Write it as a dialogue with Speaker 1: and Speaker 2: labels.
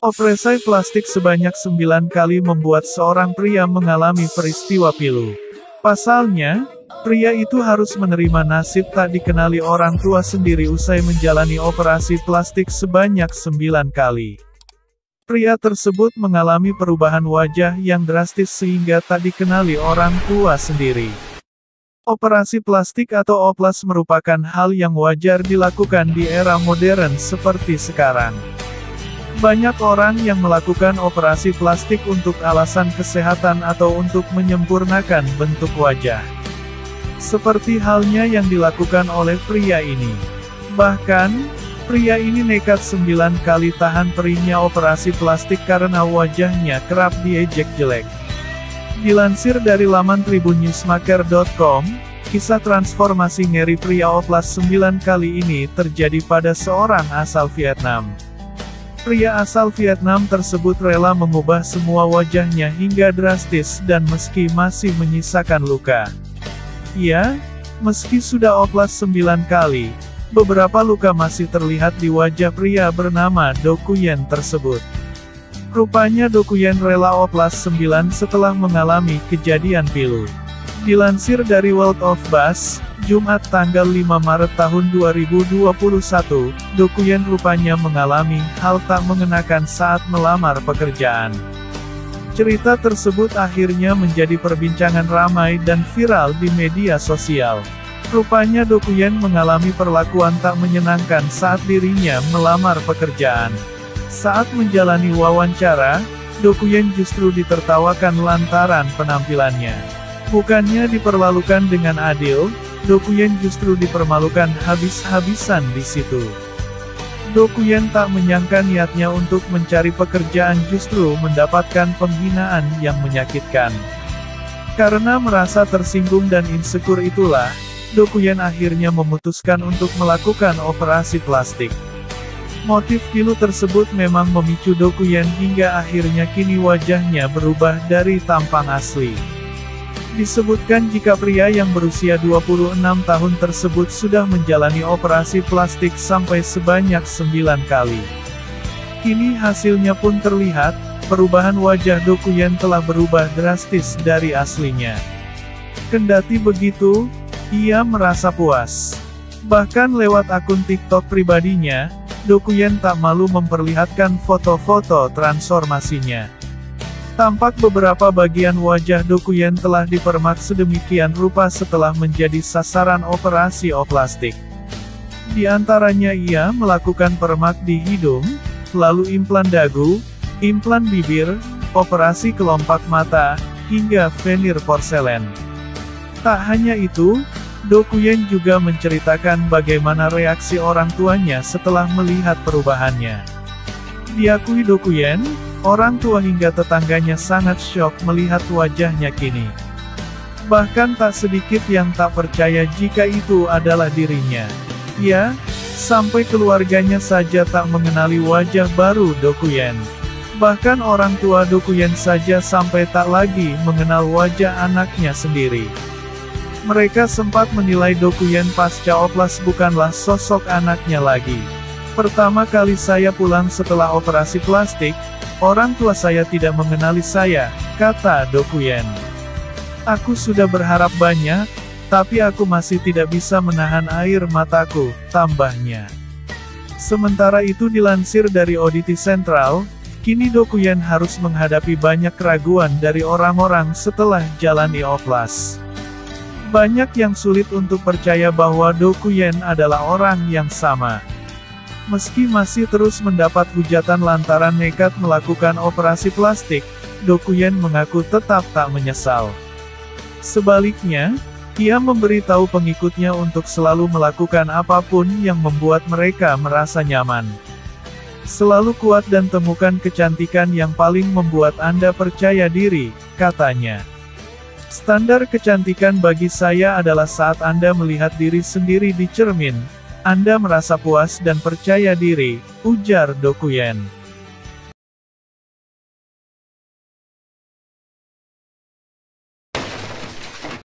Speaker 1: Operasi plastik sebanyak 9 kali membuat seorang pria mengalami peristiwa pilu. Pasalnya, pria itu harus menerima nasib tak dikenali orang tua sendiri usai menjalani operasi plastik sebanyak 9 kali. Pria tersebut mengalami perubahan wajah yang drastis sehingga tak dikenali orang tua sendiri. Operasi plastik atau oplas merupakan hal yang wajar dilakukan di era modern seperti sekarang. Banyak orang yang melakukan operasi plastik untuk alasan kesehatan atau untuk menyempurnakan bentuk wajah. Seperti halnya yang dilakukan oleh pria ini. Bahkan, pria ini nekat 9 kali tahan perihnya operasi plastik karena wajahnya kerap diejek jelek. Dilansir dari laman tribunnewsmaker.com, kisah transformasi ngeri pria oplas 9 kali ini terjadi pada seorang asal Vietnam. Pria asal Vietnam tersebut rela mengubah semua wajahnya hingga drastis dan meski masih menyisakan luka. Ya, meski sudah oplas 9 kali, beberapa luka masih terlihat di wajah pria bernama Do Kuyen tersebut. Rupanya Do Kuyen rela oplas 9 setelah mengalami kejadian pilu. Dilansir dari World of Buzz, Jumat tanggal 5 Maret tahun 2021, Do Kuyen rupanya mengalami hal tak mengenakan saat melamar pekerjaan. Cerita tersebut akhirnya menjadi perbincangan ramai dan viral di media sosial. Rupanya Do Kuyen mengalami perlakuan tak menyenangkan saat dirinya melamar pekerjaan. Saat menjalani wawancara, Do Kuyen justru ditertawakan lantaran penampilannya. Bukannya diperlakukan dengan adil, Do Kuyen justru dipermalukan habis-habisan di situ. Do Kuyen tak menyangka niatnya untuk mencari pekerjaan justru mendapatkan penghinaan yang menyakitkan. Karena merasa tersinggung dan insecure itulah, Do Kuyen akhirnya memutuskan untuk melakukan operasi plastik. Motif pilu tersebut memang memicu Do Kuyen hingga akhirnya kini wajahnya berubah dari tampang asli. Disebutkan jika pria yang berusia 26 tahun tersebut sudah menjalani operasi plastik sampai sebanyak 9 kali. Kini hasilnya pun terlihat, perubahan wajah Do Kuyen telah berubah drastis dari aslinya. Kendati begitu, ia merasa puas. Bahkan lewat akun TikTok pribadinya, Do Kuyen tak malu memperlihatkan foto-foto transformasinya. Tampak beberapa bagian wajah Do Kuyen telah dipermak sedemikian rupa setelah menjadi sasaran operasi plastik. Di antaranya ia melakukan permak di hidung, lalu implan dagu, implan bibir, operasi kelopak mata, hingga veneer porselen. Tak hanya itu, Do Kuyen juga menceritakan bagaimana reaksi orang tuanya setelah melihat perubahannya. Diakui Do Kuyen, orang tua hingga tetangganya sangat syok melihat wajahnya kini. Bahkan tak sedikit yang tak percaya jika itu adalah dirinya. Ya, sampai keluarganya saja tak mengenali wajah baru Do Kuyen. Bahkan orang tua Do Kuyen saja sampai tak lagi mengenal wajah anaknya sendiri. Mereka sempat menilai Do Kuyen pasca oplas bukanlah sosok anaknya lagi. Pertama kali saya pulang setelah operasi plastik, orang tua saya tidak mengenali saya, kata Do Kuyen. Aku sudah berharap banyak, tapi aku masih tidak bisa menahan air mataku, tambahnya. Sementara itu dilansir dari Oddity Central, kini Do Kuyen harus menghadapi banyak keraguan dari orang-orang setelah jalani oplas. Banyak yang sulit untuk percaya bahwa Do Kuyen adalah orang yang sama. Meski masih terus mendapat hujatan lantaran nekat melakukan operasi plastik, Do Kuyen mengaku tetap tak menyesal. Sebaliknya, ia memberitahu pengikutnya untuk selalu melakukan apapun yang membuat mereka merasa nyaman. Selalu kuat dan temukan kecantikan yang paling membuat Anda percaya diri, katanya. Standar kecantikan bagi saya adalah saat Anda melihat diri sendiri di cermin, Anda merasa puas dan percaya diri, ujar Do Kuyen.